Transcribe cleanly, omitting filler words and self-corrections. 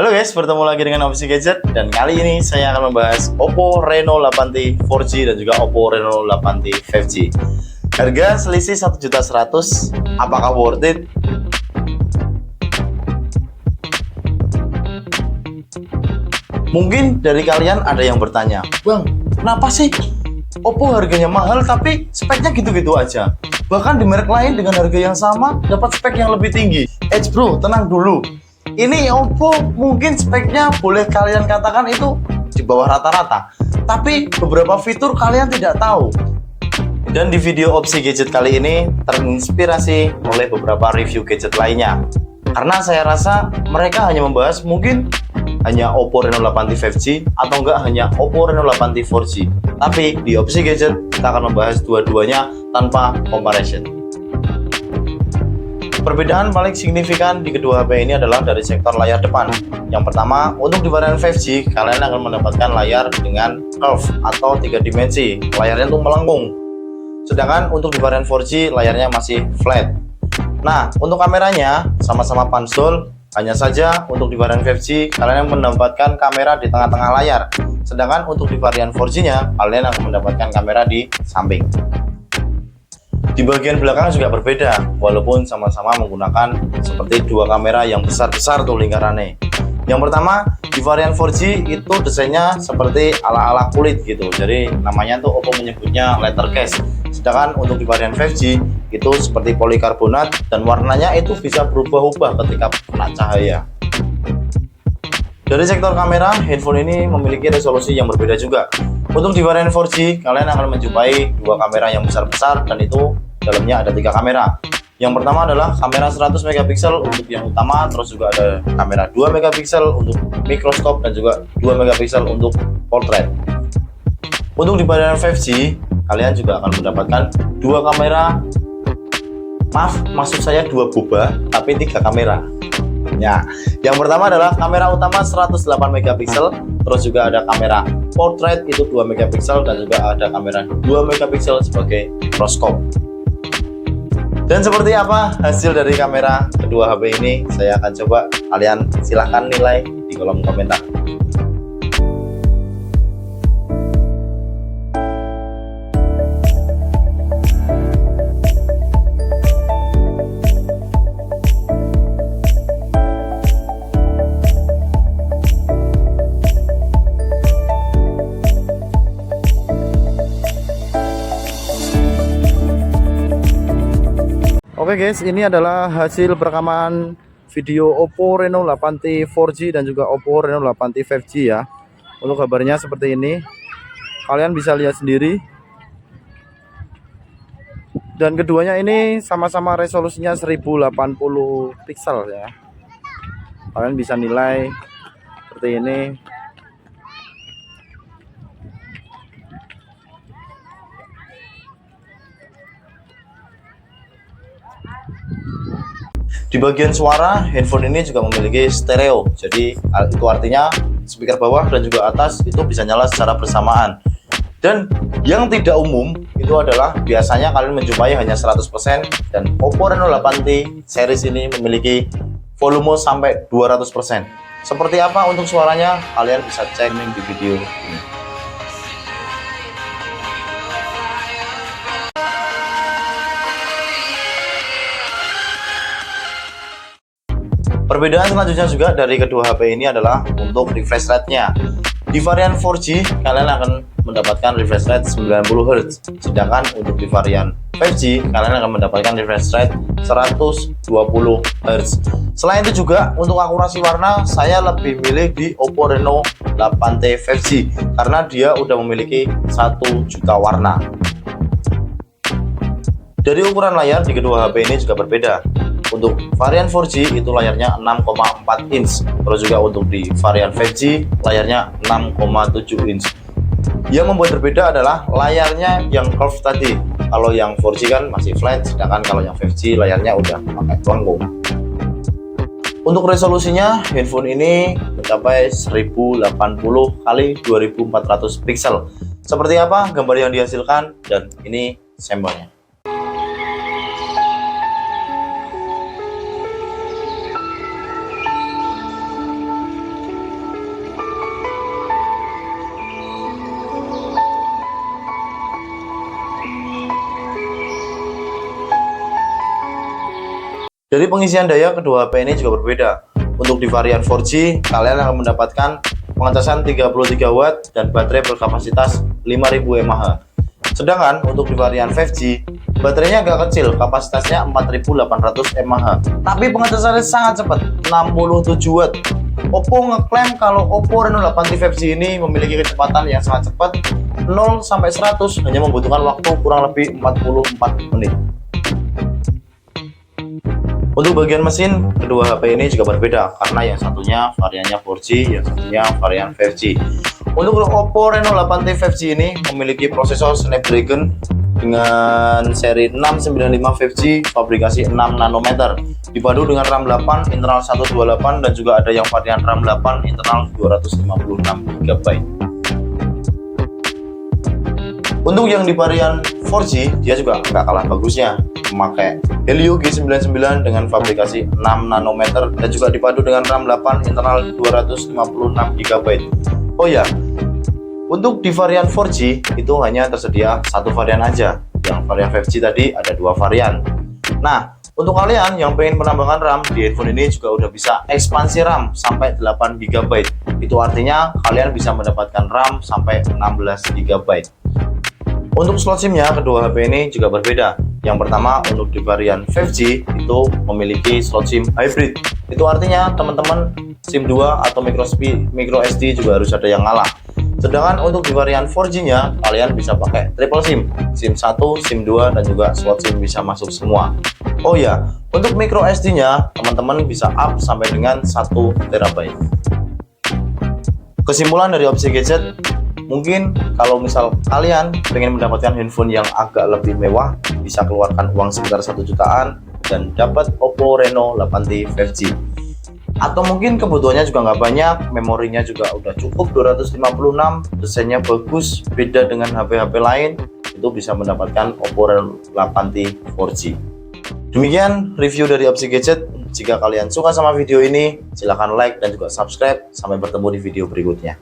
Halo guys, bertemu lagi dengan Opsi Gadget dan kali ini saya akan membahas Oppo Reno 8T 4G dan juga Oppo Reno 8T 5G. Harga selisih 1.100.000, apakah worth it? Mungkin dari kalian ada yang bertanya, "Bang, kenapa sih Oppo harganya mahal tapi speknya gitu-gitu aja? Bahkan di merek lain dengan harga yang sama dapat spek yang lebih tinggi." Bro, tenang dulu. Ini Oppo mungkin speknya boleh kalian katakan itu di bawah rata-rata, tapi beberapa fitur kalian tidak tahu. Dan di video Opsi Gadget kali ini terinspirasi oleh beberapa review gadget lainnya, karena saya rasa mereka hanya membahas mungkin hanya Oppo Reno 8T 5G atau enggak hanya Oppo Reno 8T 4G. Tapi di Opsi Gadget kita akan membahas dua-duanya tanpa comparison. Perbedaan paling signifikan di kedua HP ini adalah dari sektor layar depan. Yang pertama, untuk di varian 5G kalian akan mendapatkan layar dengan curve atau 3 dimensi. Layarnya itu melengkung. Sedangkan untuk di varian 4G layarnya masih flat. Nah, untuk kameranya sama-sama punch-hole. Hanya saja untuk di varian 5G kalian mendapatkan kamera di tengah-tengah layar. Sedangkan untuk di varian 4G-nya kalian akan mendapatkan kamera di samping. Di bagian belakang juga berbeda, walaupun sama-sama menggunakan seperti dua kamera yang besar-besar tuh lingkarannya. Yang pertama, di varian 4G itu desainnya seperti ala-ala kulit gitu, jadi namanya tuh Oppo menyebutnya leather case. Sedangkan untuk di varian 5G itu seperti polikarbonat dan warnanya itu bisa berubah-ubah ketika kena cahaya. Dari sektor kamera, handphone ini memiliki resolusi yang berbeda juga. Untuk di varian 4G, kalian akan menjumpai dua kamera yang besar-besar dan itu dalamnya ada 3 kamera. Yang pertama adalah kamera 100 megapiksel untuk yang utama, terus juga ada kamera 2 megapiksel untuk mikroskop dan juga 2 megapiksel untuk portrait. Untuk di varian 5G, kalian juga akan mendapatkan dua kamera. Maksud saya dua boba, tapi 3 kamera. Ya, yang pertama adalah kamera utama 108 megapiksel, terus juga ada kamera portrait itu 2 megapiksel dan juga ada kamera 2 megapiksel sebagai mikroskop. Dan seperti apa hasil dari kamera kedua HP ini, saya akan coba, kalian silahkan nilai di kolom komentar. Oke guys, ini adalah hasil perekaman video Oppo Reno 8T 4G dan juga Oppo Reno 8T 5G ya. Untuk gambarnya seperti ini, kalian bisa lihat sendiri. Dan keduanya ini sama-sama resolusinya 1080 pixel ya. Kalian bisa nilai seperti ini. Di bagian suara, handphone ini juga memiliki stereo. Jadi itu artinya speaker bawah dan juga atas itu bisa nyala secara bersamaan. Dan yang tidak umum itu adalah biasanya kalian menjumpai hanya 100% dan Oppo Reno 8T series ini memiliki volume sampai 200%. Seperti apa untuk suaranya? Kalian bisa cek di video ini. Perbedaan selanjutnya juga dari kedua HP ini adalah untuk refresh rate-nya. Di varian 4G kalian akan mendapatkan refresh rate 90 Hz, sedangkan untuk di varian 5G kalian akan mendapatkan refresh rate 120 Hz. Selain itu juga untuk akurasi warna saya lebih milih di Oppo Reno 8T 5G karena dia udah memiliki 1 juta warna. Dari ukuran layar di kedua HP ini juga berbeda. Untuk varian 4G itu layarnya 6,4 inch, terus juga untuk di varian 5G layarnya 6,7 inch. Yang membuat berbeda adalah layarnya yang curve tadi. Kalau yang 4G kan masih flat, sedangkan kalau yang 5G layarnya udah pakai pelengkung. Untuk resolusinya, handphone ini mencapai 1080 x 2400 pixel. Seperti apa gambar yang dihasilkan, dan ini sampelnya. Dari pengisian daya kedua HP ini juga berbeda. Untuk di varian 4G, kalian akan mendapatkan pengecasan 33 watt dan baterai berkapasitas 5000 mAh. Sedangkan untuk di varian 5G, baterainya agak kecil, kapasitasnya 4800 mAh. Tapi pengecasannya sangat cepat, 67 watt. Oppo ngeklaim kalau Oppo Reno 8T 5G ini memiliki kecepatan yang sangat cepat, 0 sampai 100 hanya membutuhkan waktu kurang lebih 44 menit. Untuk bagian mesin, kedua HP ini juga berbeda karena yang satunya variannya 4G, yang satunya varian 5G. Untuk Oppo Reno 8T 5G ini memiliki prosesor Snapdragon dengan seri 695 5G fabrikasi 6 nanometer, dipadu dengan RAM 8 internal 128 dan juga ada yang varian RAM 8 internal 256 GB. Untuk yang di varian 4G, dia juga nggak kalah bagusnya, memakai Helio G99 dengan fabrikasi 6 nanometer dan juga dipadu dengan RAM 8 internal 256 GB. Oh ya, untuk di varian 4G itu hanya tersedia satu varian aja. Yang varian 5G tadi ada dua varian. Nah, untuk kalian yang pengen menambahkan RAM di handphone ini juga udah bisa ekspansi RAM sampai 8 GB. Itu artinya kalian bisa mendapatkan RAM sampai 16 GB. Untuk slot SIM-nya kedua HP ini juga berbeda. Yang pertama untuk di varian 5G itu memiliki slot SIM hybrid. Itu artinya teman-teman SIM 2 atau micro SD juga harus ada yang ngalah. Sedangkan untuk di varian 4G-nya kalian bisa pakai triple SIM, SIM 1, SIM 2 dan juga slot SIM bisa masuk semua. Oh ya, untuk micro SD-nya teman-teman bisa up sampai dengan 1 TB. Kesimpulan dari Opsi Gadget, mungkin kalau misal kalian pengen mendapatkan handphone yang agak lebih mewah, bisa keluarkan uang sekitar 1 jutaan dan dapat Oppo Reno 8T 5G. Atau mungkin kebutuhannya juga nggak banyak, memorinya juga udah cukup 256, desainnya bagus, beda dengan HP-HP lain, itu bisa mendapatkan Oppo Reno 8T 4G. Demikian review dari Opsi Gadget. Jika kalian suka sama video ini, silahkan like dan juga subscribe. Sampai bertemu di video berikutnya.